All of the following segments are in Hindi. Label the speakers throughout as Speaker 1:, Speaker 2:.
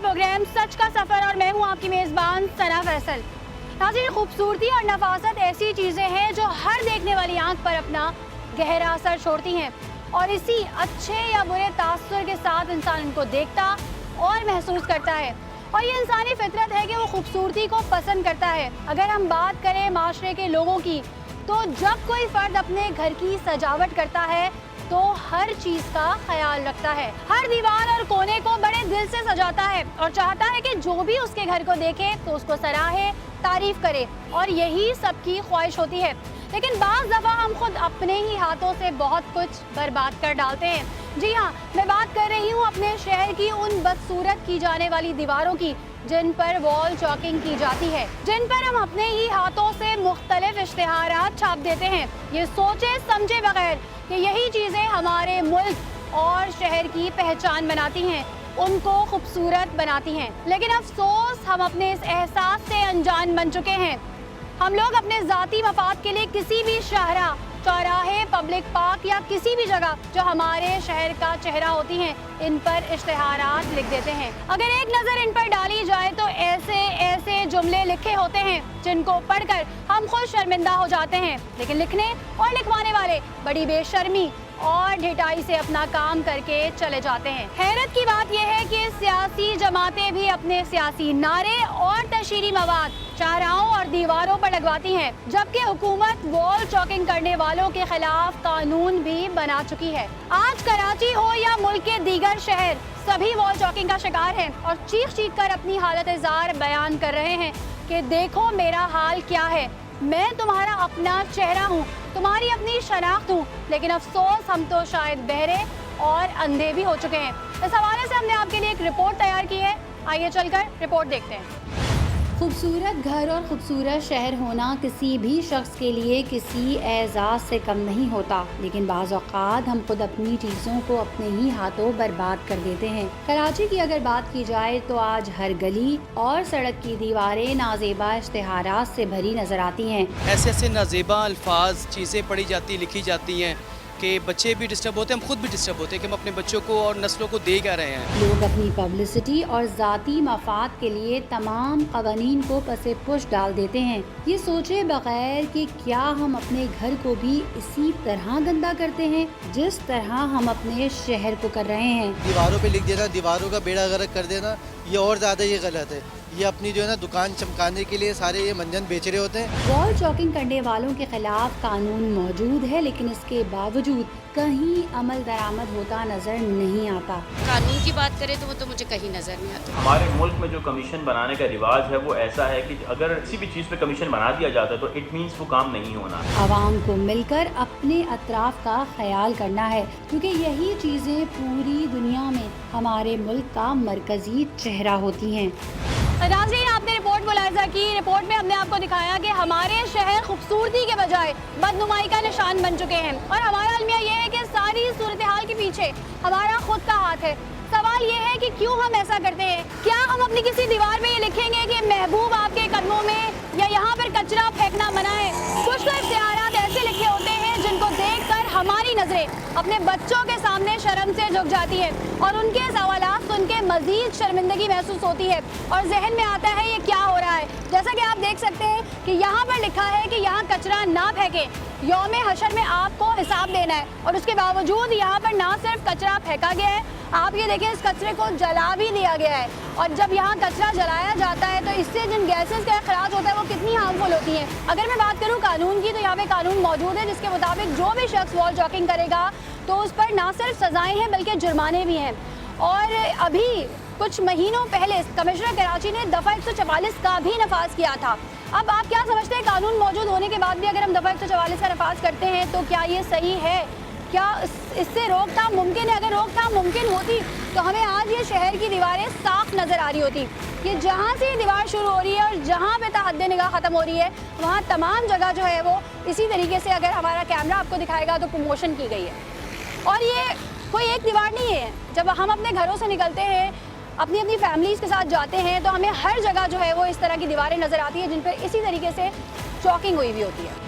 Speaker 1: प्रोग्राम सच का सफ़र और मैं हूँ आपकी मेज़बान सना फैसल। नाज़रीन, खूबसूरती और नफासत ऐसी चीज़ें हैं जो हर देखने वाली आंख पर अपना गहरा असर छोड़ती हैं और इसी अच्छे या बुरे तासुर के साथ इंसान इनको देखता और महसूस करता है। और ये इंसानी फितरत है कि वो खूबसूरती को पसंद करता है। अगर हम बात करें माशरे के लोगों की, तो जब कोई फ़र्द अपने घर की सजावट करता है तो हर चीज़ का ख्याल रखता है, हर दीवार और कोने को बड़े दिल से सजाता है और चाहता है कि जो भी उसके घर को देखे तो उसको सराहे, तारीफ करे, और यही सबकी ख्वाहिश होती है। लेकिन बाज़ दफ़ा हम खुद अपने ही हाथों से बहुत कुछ बर्बाद कर डालते हैं। जी हाँ, मैं बात कर रही हूँ अपने शहर की उन बदसूरत की जाने वाली दीवारों की जिन पर वॉल चॉकिंग की जाती है, जिन पर हम अपने ही हाथों से मुख्तलिफ इश्तिहारात छाप देते हैं, ये सोचे समझे बगैर कि यही चीज़ें हमारे मुल्क और शहर की पहचान बनाती हैं, उनको खूबसूरत बनाती हैं। लेकिन अफसोस हम अपने इस एहसास से अनजान बन चुके हैं। हम लोग अपने ज़ाती मफाद के लिए किसी भी शाहरा, चौराहे, पब्लिक पार्क या किसी भी जगह जो हमारे शहर का चेहरा होती हैं, इन पर इश्तिहारात लिख देते हैं। अगर एक नज़र इन पर डाली जाए तो ऐसे ऐसे जुमले लिखे होते हैं जिनको पढ़कर हम खुद शर्मिंदा हो जाते हैं, लेकिन लिखने और लिखवाने वाले बड़ी बेशर्मी और ढिठाई से अपना काम करके चले जाते हैं। हैरत की बात यह है कि सियासी जमातें भी अपने सियासी नारे और तशहीरी मवाद चौराहों और दीवारों पर लगवाती हैं, जबकि हुकूमत वॉल चॉकिंग करने वालों के खिलाफ कानून भी बना चुकी है। आज कराची हो या मुल्क के दीगर शहर, सभी वॉल चॉकिंग का शिकार हैं और चीख चीख कर अपनी हालत ज़ार बयान कर रहे हैं कि देखो मेरा हाल क्या है, मैं तुम्हारा अपना चेहरा हूँ, तुम्हारी अपनी शनाख्त हूँ। लेकिन अफसोस हम तो शायद बहरे और अंधे भी हो चुके हैं। इस हवाले से हमने आपके लिए एक रिपोर्ट तैयार की है, आइए चलकर रिपोर्ट देखते हैं। खूबसूरत घर और खूबसूरत शहर होना किसी भी शख्स के लिए किसी एजाज़ से कम नहीं होता, लेकिन बाज़ औक़ात हम खुद अपनी चीज़ों को अपने ही हाथों बर्बाद कर देते हैं। कराची की अगर बात की जाए तो आज हर गली और सड़क की दीवारें नाज़ेबा इश्तिहारात से भरी नज़र आती हैं।
Speaker 2: ऐसे ऐसे नाज़ेबा अल्फाज चीज़ें पढ़ी जाती, लिखी जाती हैं कि बच्चे भी डिस्टर्ब होते हैं, हम खुद भी डिस्टर्ब होते हैं कि हम अपने बच्चों को और नस्लों को दे क्या रहे हैं।
Speaker 1: लोग अपनी पब्लिसिटी और ज़ाती मफाद के लिए तमाम क़वानीन को पसे पुश डाल देते हैं, ये सोचे बगैर कि क्या हम अपने घर को भी इसी तरह गंदा करते हैं जिस तरह हम अपने शहर को कर रहे हैं।
Speaker 3: दीवारों पे लिख देना, दीवारों का बेड़ा गर्क कर देना, ये और ज़्यादा ये गलत है। ये अपनी जो है ना दुकान चमकाने के लिए सारे ये मंजन बेच रहे होते हैं।
Speaker 1: वॉल चॉकिंग करने वालों के खिलाफ कानून मौजूद है, लेकिन इसके बावजूद कहीं अमल दरामद होता नजर नहीं आता।
Speaker 4: कानून की बात करें तो वो तो मुझे कहीं नजर नहीं आता।
Speaker 5: हमारे मुल्क में जो कमीशन बनाने का रिवाज है वो ऐसा है कि अगर किसी भी चीज़ पे कमीशन बना दिया जाता है तो इट मीन्स वो काम नहीं होना।
Speaker 1: आवाम को मिलकर अपने अतराफ का ख्याल करना है, क्योंकि यही चीज़ें पूरी दुनिया में हमारे मुल्क का मरकजी चेहरा होती हैं। नाज़रीन, आपने रिपोर्ट मुलाहिज़ा की। रिपोर्ट में हमने आपको दिखाया कि हमारे शहर खूबसूरती के बजाय बदनुमाई का निशान बन चुके हैं और हमारा अलमिया ये है कि सारी सूरत हाल के पीछे हमारा खुद का हाथ है। सवाल ये है कि क्यों हम ऐसा करते हैं? क्या हम अपनी किसी दीवार में ये लिखेंगे कि महबूब आपके कदमों में, या यहाँ पर कचरा फेंकना मना है? कुछ तो इश्तिहारात ऐसे लिखे होते हैं जिनको देखकर हमारी नजरें अपने बच्चों के सामने शर्म से झुक जाती है और उनके सवालात सुन के मजीद शर्मिंदगी महसूस होती है और जहन में आता है ये क्या हो रहा है। जैसा कि आप देख सकते हैं कि यहाँ पर लिखा है कि यहाँ कचरा ना फेंकें, यौम हशर में आपको हिसाब देना है, और उसके बावजूद यहाँ पर ना सिर्फ कचरा फेंका गया है, आप ये देखें इस कचरे को जला भी दिया गया है। और जब यहाँ कचरा जलाया जाता है तो इससे जिन गैसेस का अखराज होता है वो कितनी हार्मफुल होती हैं। अगर मैं बात करूँ कानून की, तो यहाँ पे कानून मौजूद है जिसके मुताबिक जो भी शख्स वॉल चॉकिंग करेगा तो उस पर ना सिर्फ सजाएं हैं बल्कि जुर्माने भी हैं। और अभी कुछ महीनों पहले कमिश्नर कराची ने दफ़ा 144 का भी नफाज किया था। अब आप क्या समझते हैं, कानून मौजूद होने के बाद भी अगर हम दफ़ा 144 का नफाज करते हैं तो क्या ये सही है? क्या इससे रोकथाम मुमकिन है? अगर रोकथाम मुमकिन होती तो हमें आज ये शहर की दीवारें साफ नज़र आ रही होती। ये जहाँ से ये दीवार शुरू हो रही है और जहाँ पे तहद्दे निगाह ख़त्म हो रही है, वहाँ तमाम जगह जो है वो इसी तरीके से, अगर हमारा कैमरा आपको दिखाएगा तो प्रमोशन की गई है। और ये कोई एक दीवार नहीं है। जब हम अपने घरों से निकलते हैं, अपनी अपनी फैमिलीज़ के साथ जाते हैं, तो हमें हर जगह जो है वो इस तरह की दीवारें नज़र आती हैं जिन पर इसी तरीके से चॉकिंग हुई हुई होती है।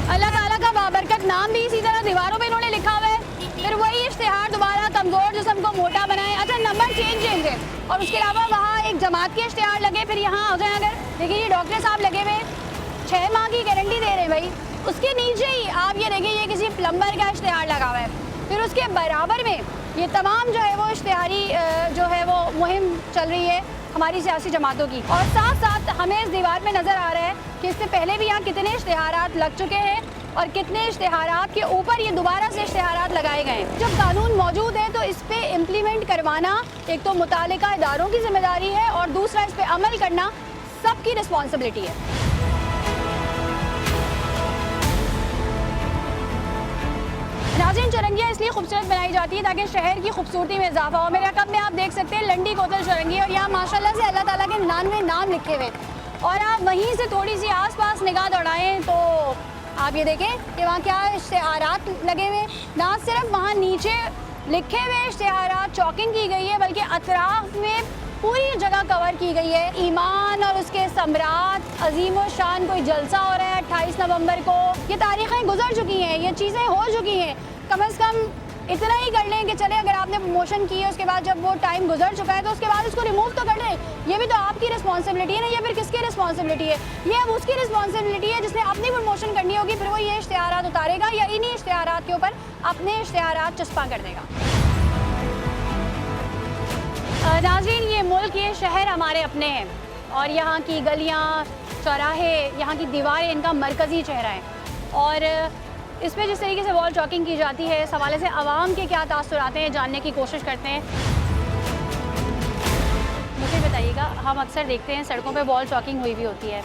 Speaker 1: अल्लाह ताला का बाबरकत नाम भी इसी तरह दीवारों पे इन्होंने लिखा हुआ है। फिर वही इश्तिहार दोबारा कमज़ोर जिस्म को मोटा बनाएं। अच्छा, नंबर चेंज है। और उसके अलावा वहाँ एक जमात के इश्तिहार लगे, फिर यहाँ आ जाए अगर देखिए ये डॉक्टर साहब लगे हुए 6 माह की गारंटी दे रहे हैं भाई। उसके नीचे ही आप ये देखिए ये किसी प्लम्बर का इश्तिहार लगा हुआ है। फिर उसके बराबर में ये तमाम जो है वो इश्तिहारी जो है वो मुहिम चल रही है हमारी सियासी जमातों की। और साथ साथ हमें इस दीवार में नज़र आ रहा है कि इससे पहले भी यहाँ कितने इश्तिहारात लग चुके हैं और कितने इश्तिहारात के ऊपर ये दोबारा से इश्तिहारात लगाए गए हैं। जब कानून मौजूद है तो इस पर इम्प्लीमेंट करवाना एक तो मुतालिका इदारों की जिम्मेदारी है और दूसरा इस पर अमल करना सबकी रिस्पॉन्सिबिलिटी है। नाज़रीन, चौरंगियाँ इसलिए खूबसूरत बनाई जाती है ताकि शहर की खूबसूरती में इजाफा हो। मेरे रकब में आप देख सकते हैं लंडी कोतल चौरंगी और यहाँ माशाल्लाह से अल्लाह ताला के 99 नाम लिखे हुए। और आप वहीं से थोड़ी सी आसपास निगाह दौड़ाएं तो आप ये देखें कि वहाँ क्या इश्तिहारात लगे हुए। ना सिर्फ वहाँ नीचे लिखे हुए इश्तिहारात चौकिंग की गई है बल्कि अतराफ में पूरी जगह कवर की गई है। ईमान और उसके सम्राट अजीम और शान कोई जलसा हो रहा है 28 नवंबर को। ये तारीखें गुजर चुकी हैं, ये चीज़ें हो चुकी हैं। कम से कम इतना ही कर लें कि चले अगर आपने प्रमोशन की है उसके बाद जब वो टाइम गुजर चुका है तो उसके बाद इसको रिमूव तो कर लें। ये भी तो आपकी रिस्पॉन्सिबिलिटी है ना, ये फिर किसकी रिस्पॉन्सिबिलिटी है? ये अब उसकी रिस्पॉन्सिबिलिटी है जिसने अपनी प्रमोशन करनी होगी। फिर वो ये इश्तिहारात उतारेगा या इन्हीं इश्तिहारात के ऊपर अपने इश्तिहारात चस्पा कर देगा। नाज़रीन, ये मुल्क ये शहर हमारे अपने हैं और यहाँ की गलियाँ चौराहे यहाँ की दीवारें इनका मरकज़ी चेहरा है। और इस पर जिस तरीके से वॉल चॉकिंग की जाती है इस हवाले से आवाम के क्या तासुरात हैं जानने की कोशिश करते हैं। मुझे बताइएगा, हम अक्सर देखते हैं सड़कों पे वॉल चॉकिंग हुई भी होती है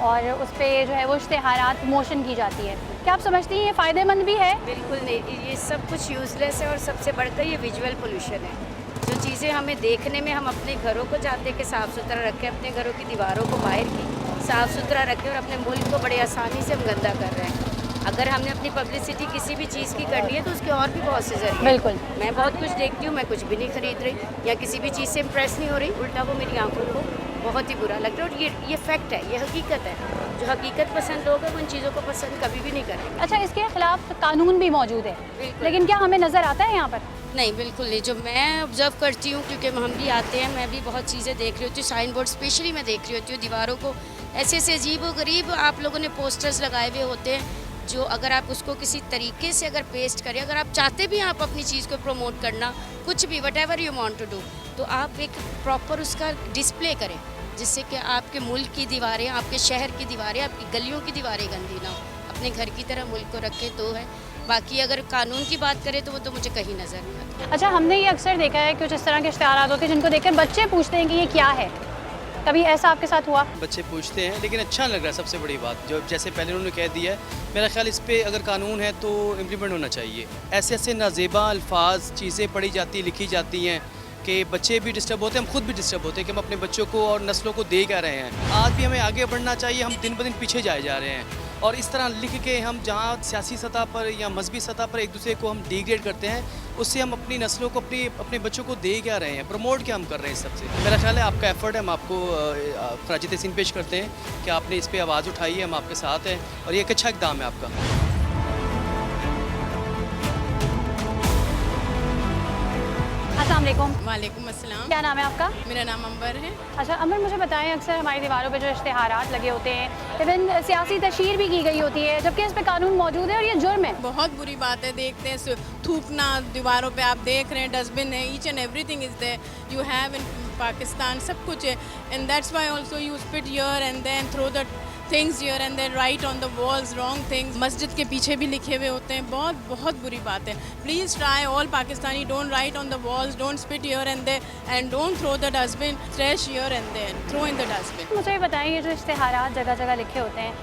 Speaker 1: और उस पर जो है वो इश्तिहारात प्रमोशन की जाती है। क्या आप समझती हैं ये फ़ायदेमंद भी है?
Speaker 4: बिल्कुल नहीं, ये सब कुछ यूज़लेस है और सबसे बढ़कर ये विजुअल पोल्यूशन है। जो चीज़ें हमें देखने में हम अपने घरों को चाहते हैं कि साफ़ सुथरा रखें, अपने घरों की दीवारों को बाहर की साफ़ सुथरा रखें और अपने मुल्क को बड़ी आसानी से हम गंदा कर रहे हैं। अगर हमने अपनी पब्लिसिटी किसी भी चीज़ की करनी है तो उसके और भी बहुत से जरिए।
Speaker 1: बिल्कुल,
Speaker 4: मैं बहुत कुछ देखती हूँ, मैं कुछ भी नहीं खरीद रही या किसी भी चीज़ से इम्प्रेस नहीं हो रही, उल्टा वो मेरी आंखों को बहुत ही बुरा लग रहा है। और ये फैक्ट है, ये हकीकत है। जो हकीकत पसंद लोग हैं वो उन चीज़ों को पसंद कभी भी नहीं करेंगे।
Speaker 1: अच्छा, इसके खिलाफ कानून भी मौजूद है लेकिन क्या हमें नज़र आता है यहाँ पर?
Speaker 4: नहीं, बिल्कुल नहीं। जो मैं ऑब्जर्व करती हूँ, क्योंकि हम भी आते हैं, मैं भी बहुत चीज़ें देख रही होती हूँ। साइन बोर्ड स्पेशली मैं देख रही होती हूँ, दीवारों को ऐसे ऐसे अजीब व गरीब आप लोगों ने पोस्टर्स लगाए हुए होते हैं जो अगर आप उसको किसी तरीके से अगर पेस्ट करें, अगर आप चाहते भी आप अपनी चीज़ को प्रमोट करना, कुछ भी whatever you want to do, तो आप एक प्रॉपर उसका डिस्प्ले करें जिससे कि आपके मुल्क की दीवारें, आपके शहर की दीवारें, आपकी गलियों की दीवारें गंदी ना हो। अपने घर की तरह मुल्क को रखें तो है। बाकी अगर कानून की बात करें तो वो तो मुझे कहीं नज़र नहीं आता।
Speaker 1: अच्छा, हमने ये अक्सर देखा है कुछ इस तरह के इश्तिहारात होते हैं जिनको देखकर बच्चे पूछते हैं कि ये क्या है। कभी ऐसा आपके साथ हुआ?
Speaker 2: बच्चे पूछते हैं लेकिन अच्छा लग रहा है। सबसे बड़ी बात जो जैसे पहले उन्होंने कह दिया है, मेरा ख्याल इस पे अगर कानून है तो इम्प्लीमेंट होना चाहिए। ऐसे ऐसे नाजेबा अल्फाज चीज़ें पढ़ी जाती लिखी जाती हैं कि बच्चे भी डिस्टर्ब होते हैं, हम खुद भी डिस्टर्ब होते हैं कि हम अपने बच्चों को और नस्लों को दे क्या रहे हैं। आज भी हमें आगे बढ़ना चाहिए, हम दिन ब दिन पीछे जाए जा रहे हैं। और इस तरह लिख के हम जहाँ सियासी सतह पर या मजहबी सतह पर एक दूसरे को हम डिग्रेड करते हैं, उससे हम अपनी नस्लों को अपने बच्चों को दे क्या रहे हैं, प्रमोट क्या हम कर रहे हैं। सबसे मेरा ख्याल है आपका एफर्ट है, हम आपको खराज तहसीन पेश करते हैं कि आपने इस पर आवाज़ उठाई है, हम आपके साथ हैं और ये एक अच्छा इक़दाम है आपका।
Speaker 1: अस्सलाम वालेकुम।
Speaker 6: वालेकुम अस्सलाम।
Speaker 1: क्या नाम है आपका?
Speaker 6: मेरा नाम अंबर है।
Speaker 1: अच्छा अंबर, मुझे बताएं, अक्सर हमारी दीवारों पे जो इश्तिहारात लगे होते हैं, इवन सियासी तशहीर भी की गई होती है जबकि इस पे कानून मौजूद है और ये जुर्म है।
Speaker 6: बहुत बुरी बात है, देखते हैं थूकना दीवारों पे, आप देख रहे हैं डस्टबिन है, each and everything is there, you have in Pakistan सब कुछ है। And that's why also you spit here and then throw the things here and then write on the walls wrong things. मस्जिद के पीछे भी लिखे हुए होते हैं, बहुत बहुत बुरी बात है। Please try all Pakistani, don't write on the walls, don't spit here and there and don't throw the dustbin, trash here and there, throw in the dustbin.
Speaker 1: मुझे बताएं, ये जो इश्तिहारात जगह जगह लिखे होते हैं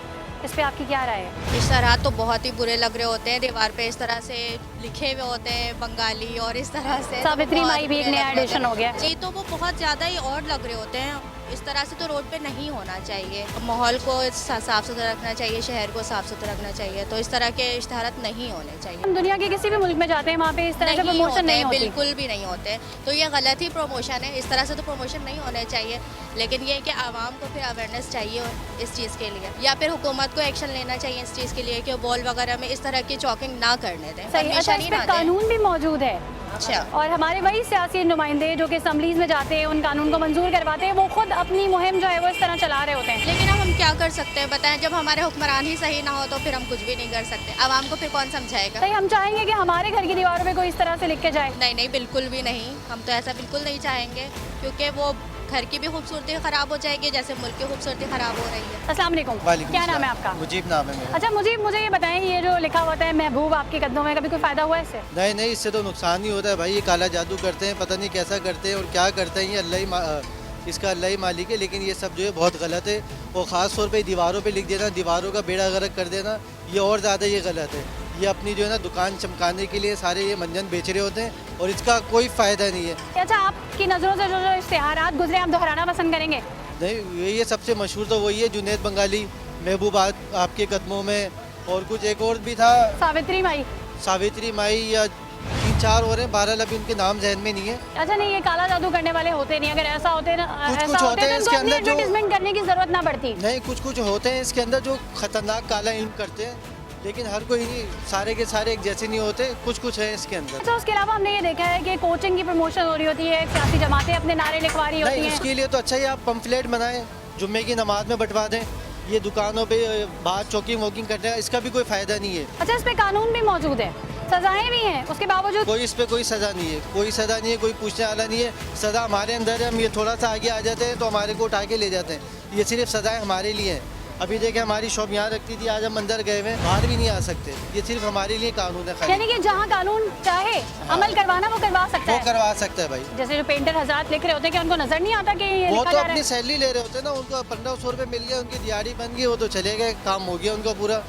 Speaker 1: इस पर आपकी क्या राय है?
Speaker 7: इश्तिहारात तो बहुत ही बुरे लग रहे होते हैं, दीवार पे इस तरह से लिखे हुए होते हैं बंगाली और इस तरह से
Speaker 1: सावित्री माई भी एक नया एडिशन हो गया
Speaker 7: जी, तो वो बहुत ज़्यादा ही और लग रहे होते हैं। इस तरह से तो रोड पे नहीं होना चाहिए। माहौल को साफ़ सुथरा रखना चाहिए, शहर को साफ़ सुथरा रखना चाहिए, तो इस तरह के इश्तिहारात नहीं होने चाहिए।
Speaker 1: हम दुनिया के किसी भी मुल्क में जाते हैं वहाँ पे इस तरह से प्रमोशन नहीं होती,
Speaker 7: बिल्कुल भी नहीं होते। तो ये गलत ही प्रमोशन है, इस तरह से तो प्रमोशन नहीं होने चाहिए। लेकिन ये कि आवाम को फिर अवेयरनेस चाहिए इस चीज़ के लिए, या फिर हुकूमत को एक्शन लेना चाहिए इस चीज़ के लिए कि वॉल वगैरह में इस तरह की चॉकिंग ना करने दें।
Speaker 1: सही। अच्छा, इस पे कानून भी मौजूद है
Speaker 7: अच्छा।
Speaker 1: और हमारे वही सियासी नुमाइंदे जो कि असम्बलीज में जाते हैं, उन कानून को मंजूर करवाते हैं, वो खुद अपनी मुहिम जो है वो इस तरह चला रहे होते हैं।
Speaker 7: लेकिन अब हम क्या कर सकते हैं बताएं, जब हमारे हुक्मरान ही सही ना हो तो फिर हम कुछ भी नहीं कर सकते। आवाम को फिर कौन समझाएगा?
Speaker 1: सही, हम चाहेंगे कि हमारे घर की दीवारों पे कोई इस तरह से लिख के जाए?
Speaker 7: नहीं नहीं, बिल्कुल भी नहीं, हम तो ऐसा बिल्कुल नहीं चाहेंगे, क्योंकि वो घर की भी खूबसूरती ख़राब हो जाएगी जैसे मुल्क की खूबसूरती ख़राब हो रही है।
Speaker 1: अस्सलाम वालेकुम,
Speaker 3: वालेकुम
Speaker 1: क्या नाम
Speaker 3: सलाम।
Speaker 1: है आपका?
Speaker 3: मुजीब नाम है मेरा।
Speaker 1: अच्छा मुजीब, मुझे ये बताएं, ये जो लिखा होता है महबूब आपके कदमों में, कभी कोई फ़ायदा हुआ है इससे?
Speaker 3: नहीं नहीं, इससे तो नुकसान ही होता है भाई। ये काला जादू करते हैं, पता नहीं कैसा करते हैं और क्या करते हैं, ये इसका अल्लाह ही मालिक है। लेकिन ये सब जो है बहुत गलत है, और ख़ास तौर पे दीवारों पे लिख देना, दीवारों का बेड़ा गर्क कर देना, ये और ज़्यादा ये गलत है। ये अपनी जो है ना दुकान चमकाने के लिए सारे ये मंजन बेच रहे होते हैं और इसका कोई फ़ायदा नहीं है।
Speaker 1: अच्छा, आपकी नज़रों से जो जो इश्तिहारात गुजरे आप दोहराना पसंद करेंगे?
Speaker 3: नहीं, ये सबसे मशहूर तो वही है, जुनैद बंगाली, महबूब आपके कदमों में, और कुछ एक और भी था,
Speaker 1: सावित्री माई।
Speaker 3: सावित्री माई, या 3-4 और हैं, 12 अभी उनके नाम जहन में नहीं है।
Speaker 1: अच्छा नहीं, ये काला जादू करने वाले होते नहीं, अगर ऐसा होते ना,
Speaker 3: कुछ
Speaker 1: ऐसा
Speaker 3: होते हैं
Speaker 1: तो
Speaker 3: इसके
Speaker 1: इनको अपनी
Speaker 3: अंदर जो-
Speaker 1: एडवर्टीजमेंट करने की जरूरत ना पड़ती।
Speaker 3: नहीं, कुछ होते हैं इसके अंदर जो खतरनाक काला इल्म करते हैं, लेकिन हर कोई नहीं, सारे के सारे एक जैसे नहीं होते, कुछ है इसके अंदर।
Speaker 1: अच्छा, उसके अलावा हमने ये देखा है कि कोचिंग की प्रमोशन हो रही होती है, सियासी जमातें अपने नारे लिखवा रही होती
Speaker 3: नहीं,
Speaker 1: हैं।
Speaker 3: उसके लिए तो अच्छा ही आप पंफलेट बनाएं, जुम्मे की नमाज में बंटवा दें। ये दुकानों पे बाहर चौकिंग वॉकिंग करने का इसका भी कोई फ़ायदा नहीं है।
Speaker 1: अच्छा, इस पे कानून भी मौजूद है, सजाएं भी हैं, उसके बावजूद
Speaker 3: कोई इस पे कोई सज़ा नहीं है, कोई सज़ा नहीं है, कोई पूछने वाला नहीं है। सज़ा हमारे अंदर है, हम ये थोड़ा सा आगे आ जाते हैं तो हमारे को उठा के ले जाते हैं। ये सिर्फ सज़ाएँ हमारे लिए हैं। अभी देखें, हमारी शॉप यहाँ रखती थी, आज हम अंदर गए हुए हैं, बाहर भी नहीं आ सकते। ये सिर्फ हमारे लिए कानून है खाली।
Speaker 1: यानी कि जहाँ कानून चाहे अमल करवाना वो करवा सकता
Speaker 3: वो
Speaker 1: है।
Speaker 3: करवा सकता है भाई।
Speaker 1: जैसे जो पेंटर हजरात लिख रहे होते हैं, कि उनको नजर नहीं आता कि ये
Speaker 3: वो
Speaker 1: लिखा
Speaker 3: तो
Speaker 1: जा रहा
Speaker 3: अपनी
Speaker 1: है?
Speaker 3: सैलरी ले रहे होते हैं ना, उनको 1500 रुपये मिल गया, उनकी दिहाड़ी बन गई, वो तो चले गए, काम हो गया उनका पूरा।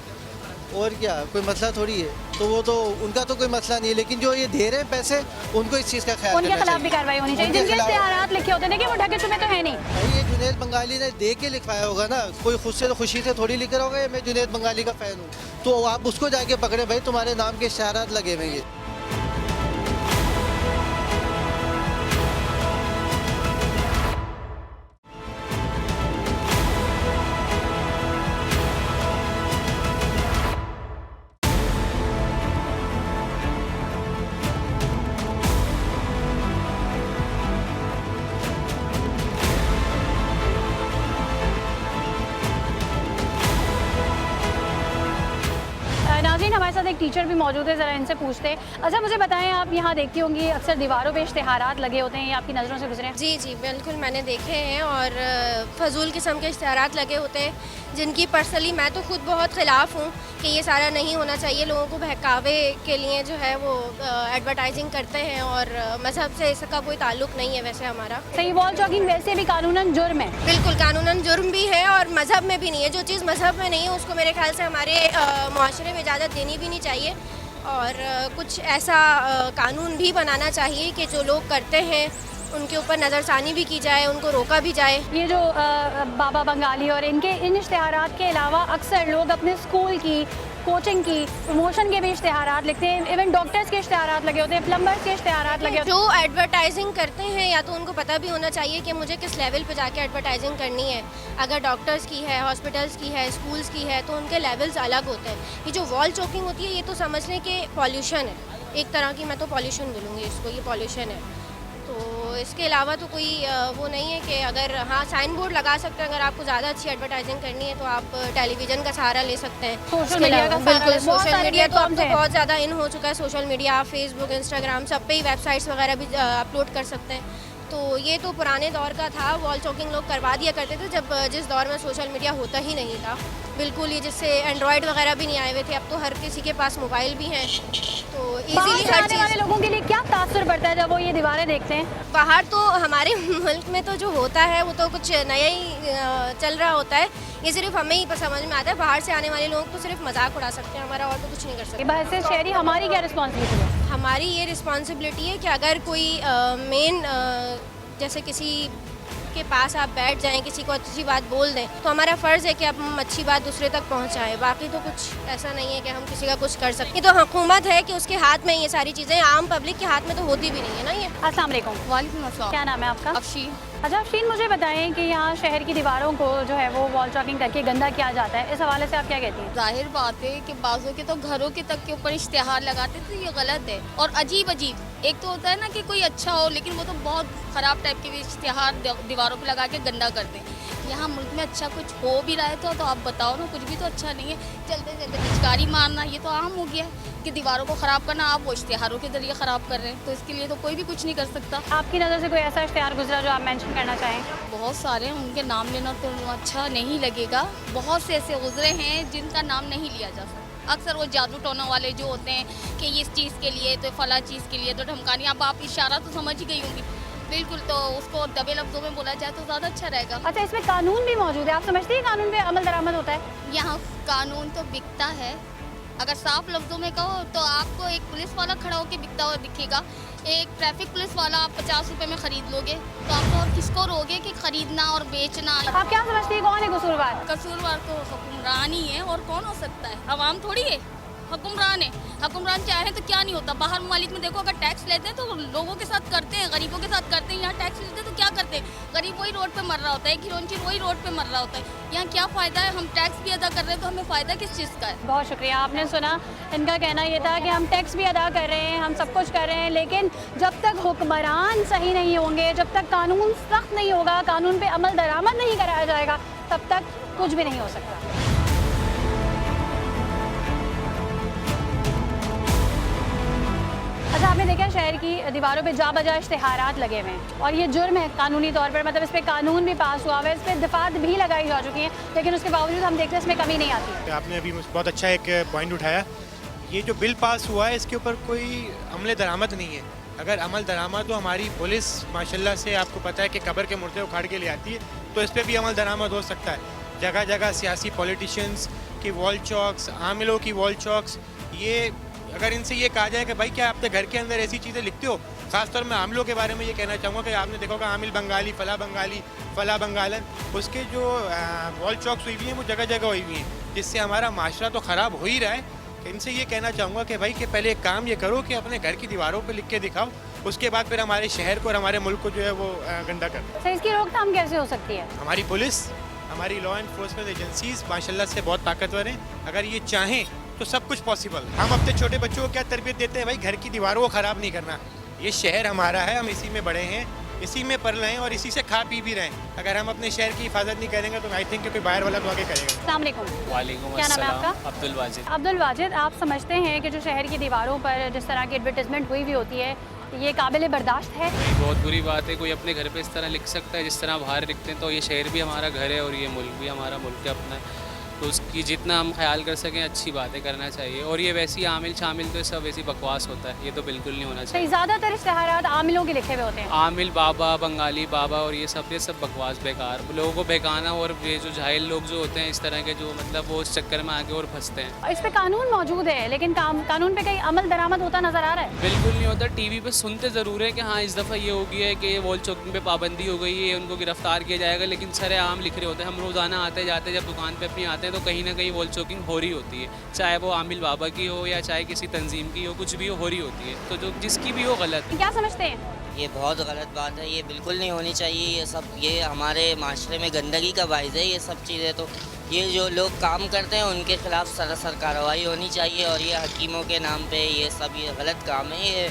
Speaker 3: और क्या, कोई मसला थोड़ी है। तो वो तो उनका तो कोई मसला नहीं है, लेकिन जो ये दे रहे हैं पैसे, उनको इस चीज़ का ख्याल
Speaker 1: उनके
Speaker 3: करना
Speaker 1: खिलाफ भी
Speaker 3: चाहिए।
Speaker 1: कार्रवाई होनी चाहिए।
Speaker 3: उनके
Speaker 1: जिनके
Speaker 3: खिलाफ-
Speaker 1: इश्तिहारात लिखे होते हैं, देखिए वो ढके छुपे तो है नहीं।
Speaker 3: भाई ये जुनैद बंगाली ने दे के लिखवाया होगा ना, कोई खुद से तो खुशी से थोड़ी लिख रहा होगा मैं जुनैद बंगाली का फ़ैन हूँ, तो आप उसको जाके पकड़े भाई, तुम्हारे नाम के इश्तिहारात लगे हुए हैं ये।
Speaker 1: नाज़रीन, हमारे साथ एक टीचर भी मौजूद है, ज़रा इनसे पूछते हैं। अच्छा मुझे बताएं, आप यहाँ देखती होंगी अक्सर दीवारों पे इश्तिहारात लगे होते हैं, ये आपकी नज़रों से गुजरे हैं?
Speaker 8: जी जी बिल्कुल, मैंने देखे हैं, और फजूल किस्म के इश्तिहारात लगे होते हैं जिनकी पर्सनली मैं तो खुद बहुत ख़िलाफ़ हूँ कि ये सारा नहीं होना चाहिए। लोगों को बहकावे के लिए जो है वो एडवर्टाइजिंग करते हैं, और मज़हब से इसका कोई ताल्लुक़ नहीं है वैसे हमारा।
Speaker 1: सही, वॉल चॉकिंग वैसे भी कानूनन जुर्म है।
Speaker 8: बिल्कुल कानूनन जुर्म भी है और मज़हब में भी नहीं है। जो चीज़ मज़हब में नहीं है उसको मेरे ख्याल से हमारे माशरे में इजाज़त देनी भी नहीं चाहिए, और कुछ ऐसा कानून भी बनाना चाहिए कि जो लोग करते हैं उनके ऊपर नज़रसानी भी की जाए, उनको रोका भी जाए।
Speaker 1: ये जो बाबा बंगाली और इनके इन इश्तिहारात के अलावा अक्सर लोग अपने स्कूल की, कोचिंग की, प्रमोशन के भी इश्तिहारात लिखते हैं। इवन डॉक्टर्स के इश्तिहारात लगे होते हैं, प्लम्बर्स के इश्तिहारात लगे होते हैं।
Speaker 8: जो एडवर्टाइजिंग करते हैं या तो उनको पता भी होना चाहिए कि मुझे किस लेवल पे जाके एडवर्टाइजिंग करनी है। अगर डॉक्टर्स की है, हॉस्पिटल्स की है, स्कूल्स की है, तो उनके लेवल्स अलग होते हैं। ये जो वॉल चोकिंग होती है, ये तो समझ लें कि पॉल्यूशन है एक तरह की, मैं तो पॉल्यूशन बोलूँगी इसको, ये पॉल्यूशन है। तो इसके अलावा तो कोई वो नहीं है कि अगर हाँ साइन बोर्ड लगा सकते हैं, अगर आपको ज़्यादा अच्छी एडवर्टाइजिंग करनी है तो आप टेलीविज़न का सहारा ले सकते हैं।
Speaker 1: सोशल
Speaker 8: इसके
Speaker 1: मीडिया
Speaker 8: अलावा-
Speaker 1: का सहारा
Speaker 8: बिल्कुल,
Speaker 1: ले, बहुत
Speaker 8: सोशल
Speaker 1: सारे
Speaker 8: मीडिया तो अब
Speaker 1: प्लेटफॉर्म्स
Speaker 8: तो
Speaker 1: हैं।
Speaker 8: बहुत ज़्यादा इन हो चुका है। सोशल मीडिया, आप फेसबुक, इंस्टाग्राम सब पे ही वेबसाइट्स वगैरह भी अपलोड कर सकते हैं। तो ये तो पुराने दौर का था, वॉल चॉकिंग लोग करवा दिया करते थे जब जिस दौर में सोशल मीडिया होता ही नहीं था बिल्कुल ही, जिससे एंड्रॉयड वगैरह भी नहीं आए हुए थे। अब तो हर किसी के पास मोबाइल भी हैं, तो
Speaker 1: बाहर
Speaker 8: इजीली
Speaker 1: से
Speaker 8: हर
Speaker 1: आने वाले
Speaker 8: चीज़।
Speaker 1: लोगों के लिए क्या तासुर पड़ता है जब वो ये दीवारें देखते हैं?
Speaker 8: बाहर तो हमारे मुल्क में तो जो होता है वो तो कुछ नया ही चल रहा होता है। ये सिर्फ हमें ही समझ में आता है। बाहर से आने वाले लोग तो सिर्फ मजाक उड़ा सकते हैं हमारा, और तो कुछ नहीं कर सकते।
Speaker 1: बहस शहरी हमारी क्या रिस्पॉन्सिबिलिटी है?
Speaker 8: हमारी ये रिस्पॉन्सिबिलिटी है कि अगर कोई मेन जैसे किसी के पास आप बैठ जाएं, किसी को अच्छी बात बोल दें, तो हमारा फ़र्ज़ है कि अब हम अच्छी बात दूसरे तक पहुंचाएं। बाकी तो कुछ ऐसा नहीं है कि हम किसी का कुछ कर सकते। ये तो हुकूमत है कि उसके हाथ में ये सारी चीज़ें, आम पब्लिक के हाथ में तो होती भी नहीं है ना ये।
Speaker 1: अस्सलाम वालेकुम,
Speaker 7: वालेकुम अस्सलाम।
Speaker 1: क्या नाम है आपका?
Speaker 7: अफशी।
Speaker 1: अच्छा शीन, मुझे बताएं कि यहाँ शहर की दीवारों को जो है वो वॉल चॉकिंग करके गंदा किया जाता है, इस हवाले से आप क्या कहती हैं?
Speaker 4: जाहिर बात है कि बाजों के तो घरों के तक के ऊपर इश्तिहार लगाते तो ये गलत है। और अजीब एक तो होता है ना कि कोई अच्छा हो, लेकिन वो तो बहुत ख़राब टाइप के भी इश्तिहार दीवारों पे लगा के गंदा करते हैं। यहाँ मुल्क में अच्छा कुछ हो भी रहा है तो आप बताओ ना, कुछ भी तो अच्छा नहीं है। चलते चलते पिचकारी मारना ये तो आम हो गया है कि दीवारों को ख़राब करना, आप वो इश्तिहारों के जरिए ख़राब कर रहे हैं, तो इसके लिए तो कोई भी कुछ नहीं कर सकता।
Speaker 1: आपकी नज़र से कोई ऐसा इश्तिहार गुजरा जो आप मेंशन करना चाहें?
Speaker 4: बहुत सारे हैं, उनके नाम लेना तो अच्छा नहीं लगेगा। बहुत से ऐसे गुजरे हैं जिनका नाम नहीं लिया जा सकता। अक्सर वो जादू टोना वाले जो होते हैं कि इस चीज़ के लिए तो फला चीज़ के लिए तो धमकानी, अब आप इशारा तो समझ ही गई होंगी बिल्कुल, तो उसको दबे लफ्ज़ों में बोला जाए तो ज़्यादा अच्छा रहेगा।
Speaker 1: अच्छा, इसमें कानून भी मौजूद है, आप समझती हैं कानून पे अमल दरामद होता है?
Speaker 4: यहाँ कानून तो बिकता है। अगर साफ लफ्ज़ों में कहो तो आपको एक पुलिस वाला खड़ा होकर बिकता हुआ दिखेगा, एक ट्रैफिक पुलिस वाला आप 50 रुपए में ख़रीद लोगे, तो आप और किसको रोगे कि ख़रीदना और बेचना।
Speaker 1: आप क्या समझती हैं कौन है कसूरवार?
Speaker 4: कसूरवार तो हुक्मरान ही है, और कौन हो सकता है? अवाम थोड़ी है, हुक्मरान है। हुक्मरान चाहे तो क्या नहीं होता। बाहर ममालिक में देखो, अगर टैक्स लेते हैं तो लोगों के साथ करते हैं, गरीबों के साथ करते हैं। यहाँ टैक्स लेते हैं तो क्या करते हैं? गरीब वही रोड पे मर रहा होता है, खिलौनची वही रोड पे मर रहा होता है। यहाँ क्या फ़ायदा है? हम टैक्स भी अदा कर रहे हैं तो हमें फ़ायदा किस चीज़ का है?
Speaker 1: बहुत शुक्रिया। आपने सुना, इनका कहना ये था कि हम टैक्स भी अदा कर रहे हैं, हम सब कुछ कर रहे हैं, लेकिन जब तक हुक्मरान सही नहीं होंगे, जब तक कानून सख्त नहीं होगा, कानून पे अमल दरामद नहीं कराया जाएगा, तब तक कुछ भी नहीं हो सकता। अच्छा, आपने देखा शहर की दीवारों पे जा बजा इश्तिहारात लगे हुए हैं और ये जुर्म है कानूनी तौर पर, मतलब इस पर कानून भी पास हुआ हुआ है, इस पर दफात भी लगाई जा चुकी हैं, लेकिन उसके बावजूद हम देखते हैं इसमें कमी नहीं आती।
Speaker 9: आपने अभी बहुत अच्छा एक पॉइंट उठाया। ये जो बिल पास हुआ है इसके ऊपर कोई अमल दरामद नहीं है। अगर अमल दरामद तो हमारी पुलिस माशाल्लाह से आपको पता है कि कब्र के मुर्दे उखाड़ के ले आती है, तो इस पर भी अमल दरामद हो सकता है। जगह जगह सियासी पॉलिटिशियंस की वॉल चॉक्स, आमिलों की वॉल चॉक्स, ये अगर इनसे ये कहा जाए कि भाई क्या अपने घर के अंदर ऐसी चीज़ें लिखते हो, ख़ासतौर में आमिलों के बारे में ये कहना चाहूँगा कि आपने देखा होगा आमिल बंगाली, फ़ला बंगालन, उसके जो वॉल चॉक्स हुई हुई हैं वो जगह जगह हुई हुई हैं, जिससे हमारा माशरा तो ख़राब हो ही रहा है। इनसे ये कहना चाहूँगा कि भाई कि पहले एक काम ये करो कि अपने घर की दीवारों पर लिख के दिखाओ, उसके बाद फिर हमारे शहर को और हमारे मुल्क को जो है वो गंदा करो।
Speaker 1: तो इसकी रोकथाम कैसे हो सकती है?
Speaker 9: हमारी पुलिस, हमारी लॉ एनफोर्समेंट एजेंसीज माशाल्लाह से बहुत ताकतवर हैं। अगर ये चाहें तो सब कुछ पॉसिबल है। हम अपने छोटे बच्चों को क्या तरबियत देते हैं? भाई घर की दीवारों को ख़राब नहीं करना। ये शहर हमारा है, हम इसी में बड़े हैं, इसी में पल रहे हैं और इसी से खा पी भी रहे हैं। अगर हम अपने शहर की हिफाजत नहीं करेंगे तो आई थिंक कोई बाहर वाला तो आगे करेगा।
Speaker 1: अस्सलाम वालेकुम।
Speaker 2: वालेकुम
Speaker 1: क्या नाम है
Speaker 2: अस्सलाम।
Speaker 1: आपका?
Speaker 2: अब्दुल वाजिद।
Speaker 1: अब्दुल वाजिद, आप समझते हैं कि जो शहर की दीवारों पर जिस तरह की एडवर्टाइजमेंट हुई भी होती है, ये काबिल बर्दाश्त है?
Speaker 10: बहुत बुरी बात है। कोई अपने घर पे इस तरह लिख सकता है जिस तरह बाहर लिखते हैं? तो ये शहर भी हमारा घर है और ये मुल्क भी हमारा मुल्क है अपना, तो उसकी जितना हम ख्याल कर सकें अच्छी बातें करना चाहिए। और ये वैसी आमिल शामिल तो सब वैसी बकवास होता है, ये तो बिल्कुल नहीं होना चाहिए।
Speaker 1: ज़्यादातर इश्तिहारात आमिलों के लिखे हुए होते हैं,
Speaker 10: आमिल बाबा, बंगाली बाबा और ये सब बकवास बेकार, लोगों को बहकाना। और ये जो जाहिल लोग जो होते हैं इस तरह के, जो मतलब वो उस चक्कर में आके और फंसते हैं।
Speaker 1: इस पे कानून मौजूद है, लेकिन कानून पे कहीं अमल दरामद होता नजर आ रहा है?
Speaker 10: बिल्कुल नहीं होता। टीवी पे सुनते ज़रूर है कि हाँ इस दफ़ा ये हो गया है कि वॉल चॉकिंग पे पाबंदी हो गई है, उनको गिरफ्तार किया जाएगा, लेकिन सरेआम लिख रहे होते हैं। हम रोज़ाना आते जाते जब दुकान पे अपनी आते हैं तो कहीं ना कहीं वॉल चॉकिंग हो रही होती है, चाहे वो आमिल बाबा की हो या चाहे किसी तंजीम की हो, कुछ भी हो रही होती है। तो जो जिसकी भी हो गलत।
Speaker 1: क्या समझते हैं?
Speaker 11: ये बहुत गलत बात है, ये बिल्कुल नहीं होनी चाहिए। ये सब ये हमारे माशरे में गंदगी का बाइस है ये सब चीज़ें। तो ये जो लोग काम करते हैं उनके खिलाफ सरासर कार्रवाई होनी चाहिए। और ये हकीमों के नाम पे ये सब ये गलत काम है, ये